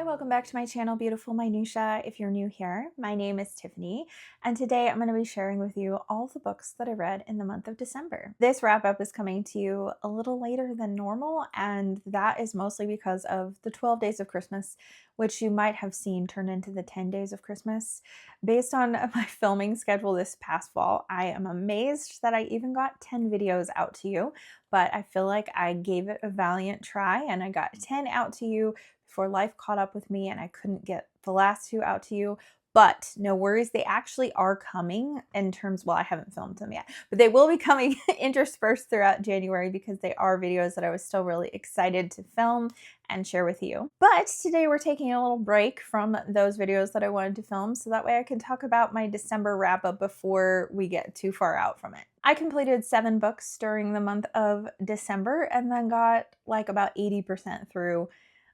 Hi, welcome back to my channel, Beautiful Minutia. If you're new here, my name is Tiffany, and today I'm going to be sharing with you all the books that I read in the month of December. This wrap up is coming to you a little later than normal, and that is mostly because of the 12 days of Christmas, which you might have seen turn into the 10 days of Christmas. Based on my filming schedule this past fall, I am amazed that I even got 10 videos out to you, but I feel like I gave it a valiant try and I got 10 out to you before life caught up with me and I couldn't get the last two out to you. But no worries, they actually are coming in terms, well, I haven't filmed them yet, but they will be coming interspersed throughout January because they are videos that I was still really excited to film and share with you. But today we're taking a little break from those videos that I wanted to film so that way I can talk about my December wrap up before we get too far out from it. I completed 7 books during the month of December and then got like about 80% through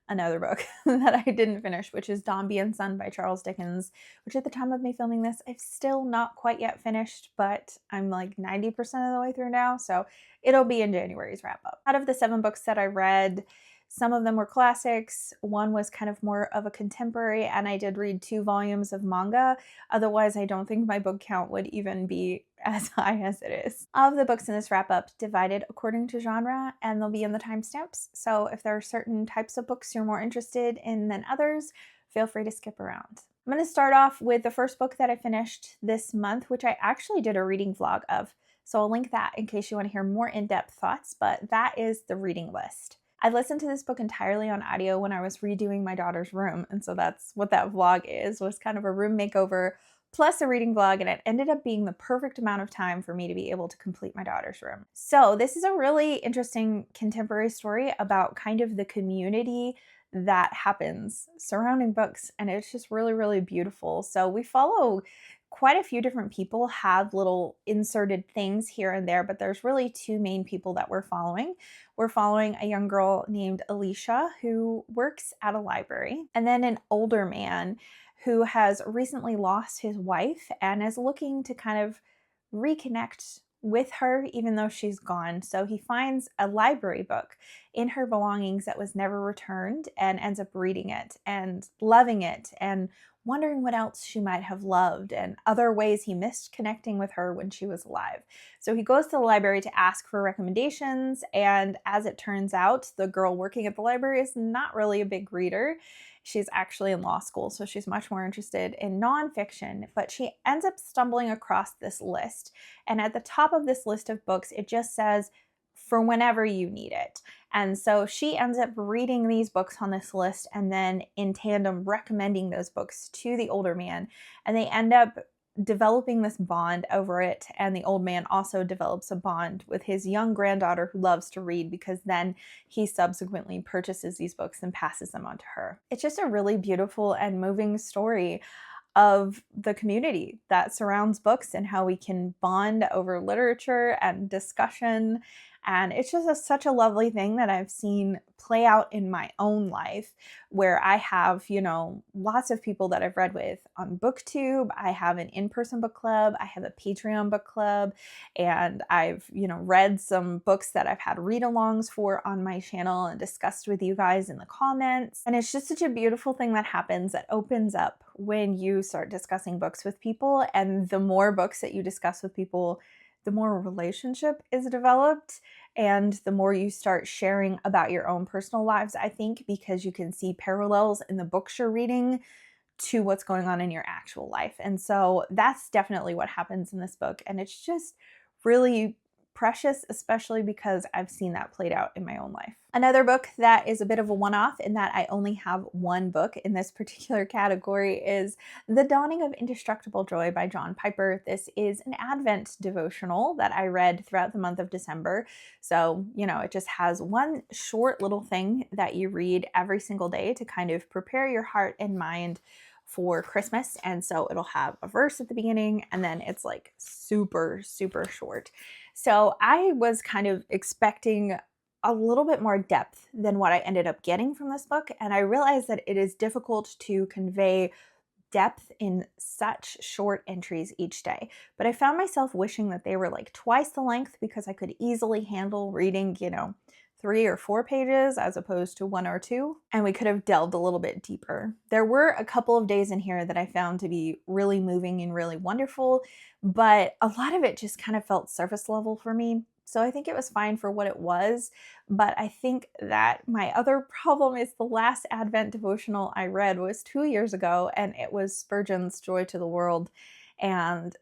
another book that I didn't finish, which is Dombey and Son by Charles Dickens, which at the time of me filming this, I've still not quite yet finished, but I'm like 90% of the way through now, so it'll be in January's wrap up. Out of the 7 books that I read, some of them were classics, one was kind of more of a contemporary, and I did read 2 volumes of manga. Otherwise, I don't think my book count would even be as high as it is. All of the books in this wrap up divided according to genre, and they'll be in the timestamps. So if there are certain types of books you're more interested in than others, feel free to skip around. I'm going to start off with the first book that I finished this month, which I actually did a reading vlog of. So I'll link that in case you want to hear more in-depth thoughts, but that is The Reading List. I listened to this book entirely on audio when I was redoing my daughter's room, and so that's what that vlog is, was kind of a room makeover plus a reading vlog, and it ended up being the perfect amount of time for me to be able to complete my daughter's room. So this is a really interesting contemporary story about kind of the community that happens surrounding books, and it's just really, really beautiful. So we follow quite a few different people, have little inserted things here and there, but there's really 2 main people that we're following. We're following a young girl named Alicia who works at a library, and then an older man who has recently lost his wife and is looking to kind of reconnect with her even though she's gone. So he finds a library book in her belongings that was never returned and ends up reading it and loving it and wondering what else she might have loved and other ways he missed connecting with her when she was alive. So he goes to the library to ask for recommendations, and as it turns out, the girl working at the library is not really a big reader. She's actually in law school, so she's much more interested in nonfiction, but she ends up stumbling across this list. And at the top of this list of books, it just says, for whenever you need it. And so she ends up reading these books on this list and then in tandem recommending those books to the older man. And they end up developing this bond over it, and the old man also develops a bond with his young granddaughter who loves to read, because then he subsequently purchases these books and passes them on to her. It's just a really beautiful and moving story of the community that surrounds books and how we can bond over literature and discussion. And it's just such a lovely thing that I've seen play out in my own life, where I have, lots of people that I've read with on BookTube. I have an in-person book club. I have a Patreon book club, and I've, read some books that I've had read-alongs for on my channel and discussed with you guys in the comments. And it's just such a beautiful thing that happens, that opens up when you start discussing books with people. And the more books that you discuss with people, the more a relationship is developed, and the more you start sharing about your own personal lives, I think, because you can see parallels in the books you're reading to what's going on in your actual life. And so that's definitely what happens in this book, and it's just really precious, especially because I've seen that played out in my own life. Another book that is a bit of a one-off in that I only have 1 book in this particular category is The Dawning of Indestructible Joy by John Piper. This is an Advent devotional that I read throughout the month of December. So, it just has one short little thing that you read every single day to kind of prepare your heart and mind for Christmas. And so it'll have a verse at the beginning, and then it's like super, super short. So I was kind of expecting a little bit more depth than what I ended up getting from this book. And I realized that it is difficult to convey depth in such short entries each day. But I found myself wishing that they were like twice the length, because I could easily handle reading, 3 or 4 pages as opposed to 1 or 2, and we could have delved a little bit deeper. There were a couple of days in here that I found to be really moving and really wonderful, but a lot of it just kind of felt surface level for me. So I think it was fine for what it was, but I think that my other problem is the last Advent devotional I read was 2 years ago, and it was Spurgeon's Joy to the World. And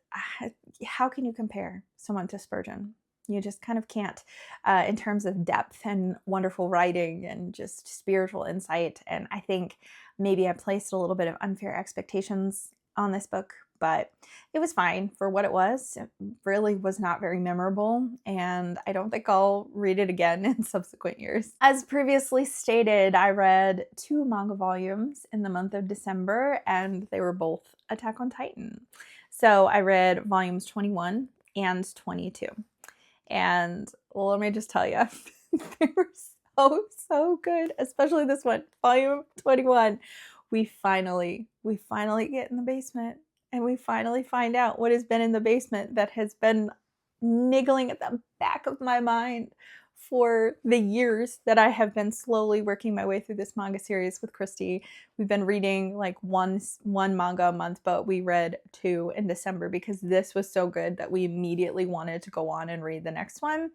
how can you compare someone to Spurgeon? You just kind of can't in terms of depth and wonderful writing and just spiritual insight. And I think maybe I placed a little bit of unfair expectations on this book, but it was fine for what it was. It really was not very memorable, and I don't think I'll read it again in subsequent years. As previously stated, I read 2 manga volumes in the month of December, and they were both Attack on Titan. So I read volumes 21 and 22. And well, let me just tell you, they were so good, especially this one, volume 21. We finally get in the basement, and we finally find out what has been in the basement that has been niggling at the back of my mind for the years that I have been slowly working my way through this manga series with Christy. We've been reading like one manga a month, but we read 2 in December because this was so good that we immediately wanted to go on and read the next one.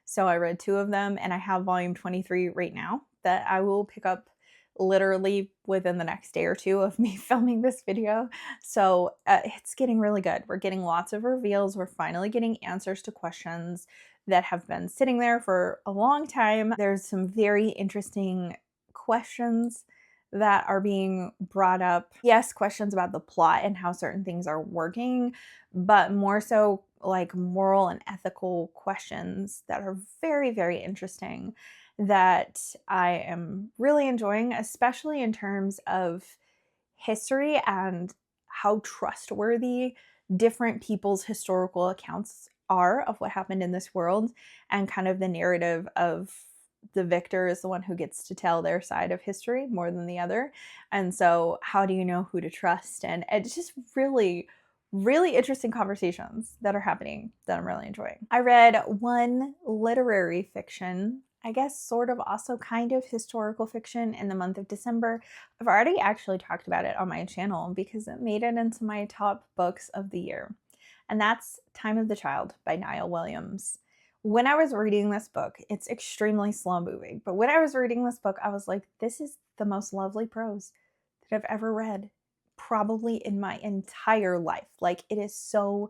So I read 2 of them, and I have volume 23 right now that I will pick up literally within the next day or 2 of me filming this video. So it's getting really good. We're getting lots of reveals. We're finally getting answers to questions that have been sitting there for a long time. There's some very interesting questions that are being brought up. Yes, questions about the plot and how certain things are working, but more so like moral and ethical questions that are very, very interesting that I am really enjoying, especially in terms of history and how trustworthy different people's historical accounts are of what happened in this world, and kind of the narrative of the victor is the one who gets to tell their side of history more than the other. And so how do you know who to trust? And it's just really interesting conversations that are happening that I'm really enjoying. I read 1 literary fiction, I guess sort of also kind of historical fiction, in the month of December. I've already actually talked about it on my channel because it made it into my top books of the year. And that's Time of the Child by Niall Williams. When I was reading this book, it's extremely slow moving, but when I was reading this book, I was like, this is the most lovely prose that I've ever read, probably in my entire life. Like, it is so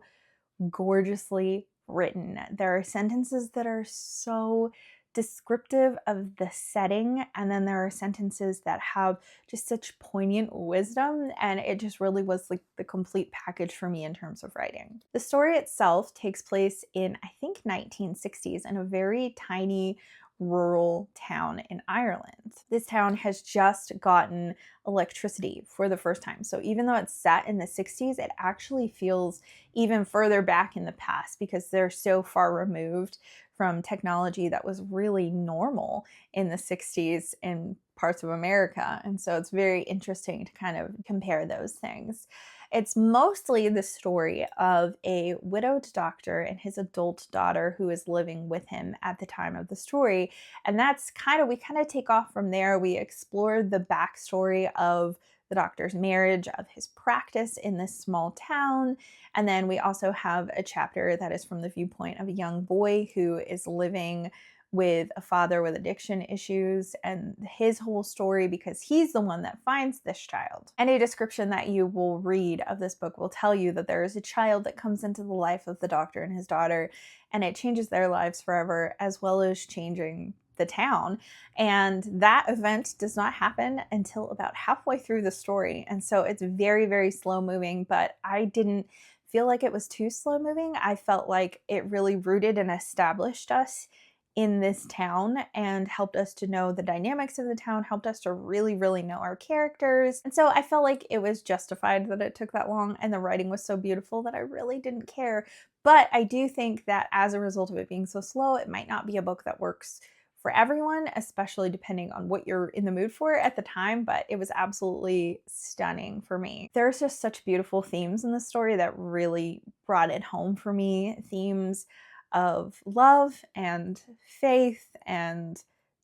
gorgeously written. There are sentences that are so descriptive of the setting, and then there are sentences that have just such poignant wisdom, and it just really was like the complete package for me in terms of writing. The story itself takes place in, I think, 1960s in a very tiny rural town in Ireland. This town has just gotten electricity for the first time. So even though it's set in the 60s, it actually feels even further back in the past because they're so far removed from technology that was really normal in the 60s in parts of America. And so it's very interesting to kind of compare those things. It's mostly the story of a widowed doctor and his adult daughter who is living with him at the time of the story. And that's we kind of take off from there. We explore the backstory of the doctor's marriage, of his practice in this small town. And then we also have a chapter that is from the viewpoint of a young boy who is living with a father with addiction issues and his whole story because he's the one that finds this child. Any description that you will read of this book will tell you that there is a child that comes into the life of the doctor and his daughter, and it changes their lives forever, as well as changing the town. And that event does not happen until about halfway through the story. And so it's very, very slow moving, but I didn't feel like it was too slow moving. I felt like it really rooted and established us in this town and helped us to know the dynamics of the town, helped us to really, really know our characters. And so I felt like it was justified that it took that long, and the writing was so beautiful that I really didn't care. But I do think that as a result of it being so slow, it might not be a book that works for everyone, especially depending on what you're in the mood for at the time, but it was absolutely stunning for me. There's just such beautiful themes in the story that really brought it home for me. Themes of love and faith and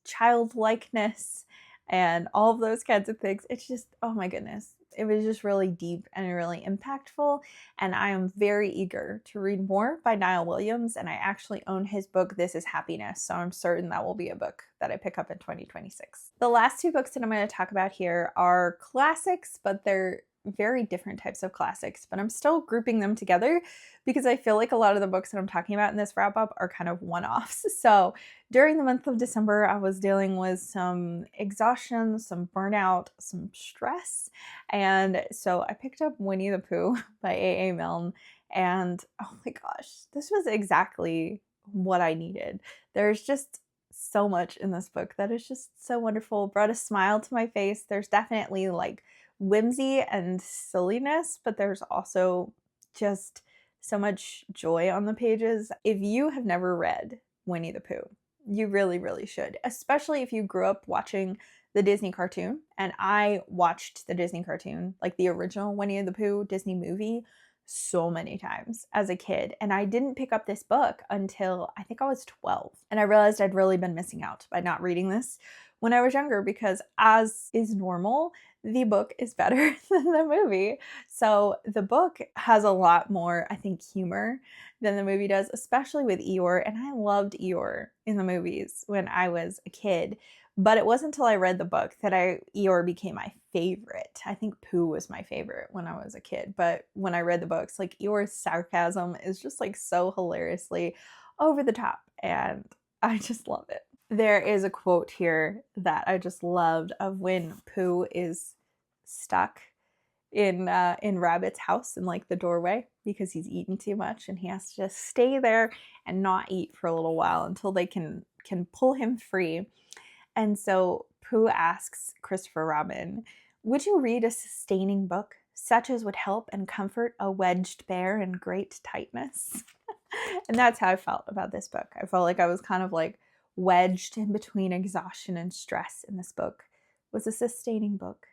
childlikeness and all of those kinds of things. It's just, oh my goodness. It was just really deep and really impactful, and I am very eager to read more by Niall Williams, and I actually own his book, This Is Happiness, so I'm certain that will be a book that I pick up in 2026. The last two books that I'm going to talk about here are classics, but they're very different types of classics, but I'm still grouping them together because I feel like a lot of the books that I'm talking about in this wrap up are kind of one-offs. So during the month of December, I was dealing with some exhaustion, some burnout, some stress, and so I picked up Winnie the Pooh by A.A. Milne, and oh my gosh, this was exactly what I needed. There's just so much in this book that is just so wonderful, brought a smile to my face. There's definitely like whimsy and silliness, but there's also just so much joy on the pages. If you have never read Winnie the Pooh, you really, really should, especially if you grew up watching the Disney cartoon. And I watched the Disney cartoon, like the original Winnie the Pooh Disney movie, so many times as a kid. And I didn't pick up this book until I think I was 12. And I realized I'd really been missing out by not reading this when I was younger because, as is normal, the book is better than the movie. So the book has a lot more, I think, humor than the movie does, especially with Eeyore. And I loved Eeyore in the movies when I was a kid. But it wasn't until I read the book that Eeyore became my favorite. I think Pooh was my favorite when I was a kid. But when I read the books, like Eeyore's sarcasm is just like so hilariously over the top. And I just love it. There is a quote here that I just loved of when Pooh is stuck in Rabbit's house in like the doorway because he's eaten too much and he has to just stay there and not eat for a little while until they can pull him free. And so Pooh asks Christopher Robin, "Would you read a sustaining book such as would help and comfort a wedged bear in great tightness?" And that's how I felt about this book. I felt like I was kind of like wedged in between exhaustion and stress in this book. It was a sustaining book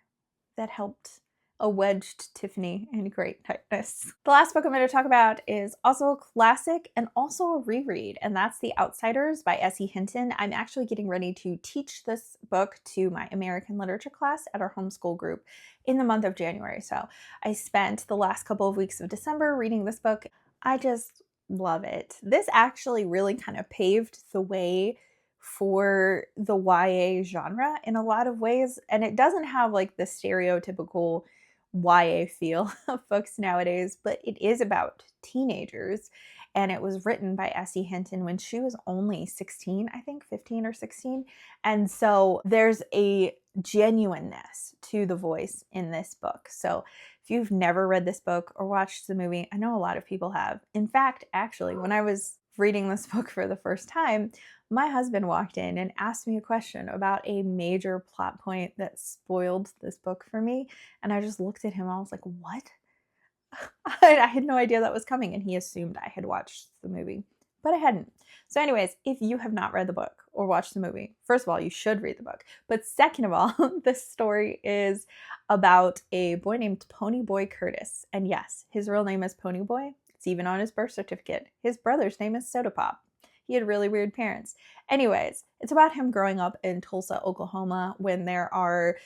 that helped a wedged Tiffany in great tightness. The last book I'm going to talk about is also a classic and also a reread, and that's The Outsiders by S.E. Hinton. I'm actually getting ready to teach this book to my American literature class at our homeschool group in the month of January. So I spent the last couple of weeks of December reading this book. I just love it. This actually really kind of paved the way for the YA genre in a lot of ways, and it doesn't have like the stereotypical YA feel of books nowadays, but it is about teenagers, and it was written by S.E. Hinton when she was only 16, I think 15 or 16, and so there's a genuineness to the voice in this book. So if you've never read this book or watched the movie, I know a lot of people have. In fact, actually, when I was reading this book for the first time, my husband walked in and asked me a question about a major plot point that spoiled this book for me. And I just looked at him. I was like, what? I had no idea that was coming. And he assumed I had watched the movie, but I hadn't. So anyways, if you have not read the book or watched the movie, first of all, you should read the book. But second of all, this story is about a boy named Ponyboy Curtis. And yes, his real name is Ponyboy. It's even on his birth certificate. His brother's name is Soda Pop. He had really weird parents. Anyways, it's about him growing up in Tulsa, Oklahoma, when there are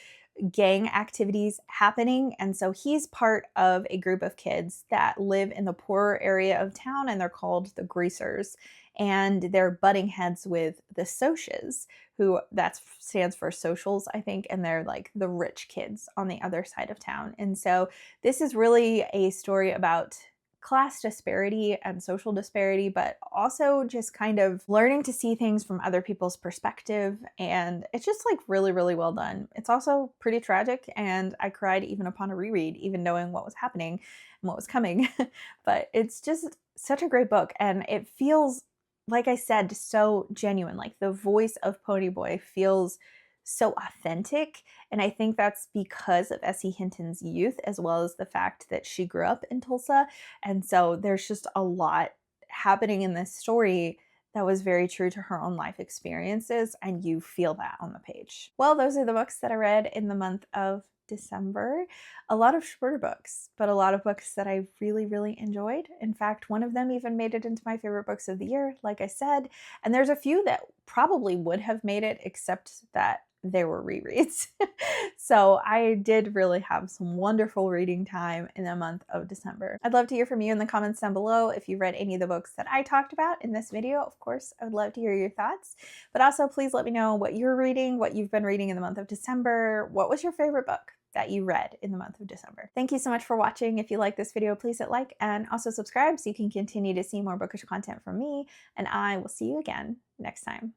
gang activities happening. And so he's part of a group of kids that live in the poorer area of town, and they're called the Greasers. And they're butting heads with the Socias, who that stands for socials, I think, and they're like the rich kids on the other side of town. And so this is really a story about class disparity and social disparity, but also just kind of learning to see things from other people's perspective. And it's just like really, really well done. It's also pretty tragic, and I cried even upon a reread, even knowing what was happening and what was coming. But it's just such a great book, and it feels, like I said, so genuine. Like the voice of Ponyboy feels so authentic, and I think that's because of S.E. Hinton's youth, as well as the fact that she grew up in Tulsa. And so there's just a lot happening in this story that was very true to her own life experiences, and you feel that on the page. Well, those are the books that I read in the month of December. A lot of shorter books, but a lot of books that I really, really enjoyed. In fact, one of them even made it into my favorite books of the year, like I said. And there's a few that probably would have made it, except that they were rereads. So I did really have some wonderful reading time in the month of December. I'd love to hear from you in the comments down below if you read any of the books that I talked about in this video. Of course, I would love to hear your thoughts, but also please let me know what you're reading, what you've been reading in the month of December. What was your favorite book that you read in the month of December? Thank you so much for watching. If you like this video, please hit like and also subscribe so you can continue to see more bookish content from me, and I will see you again next time.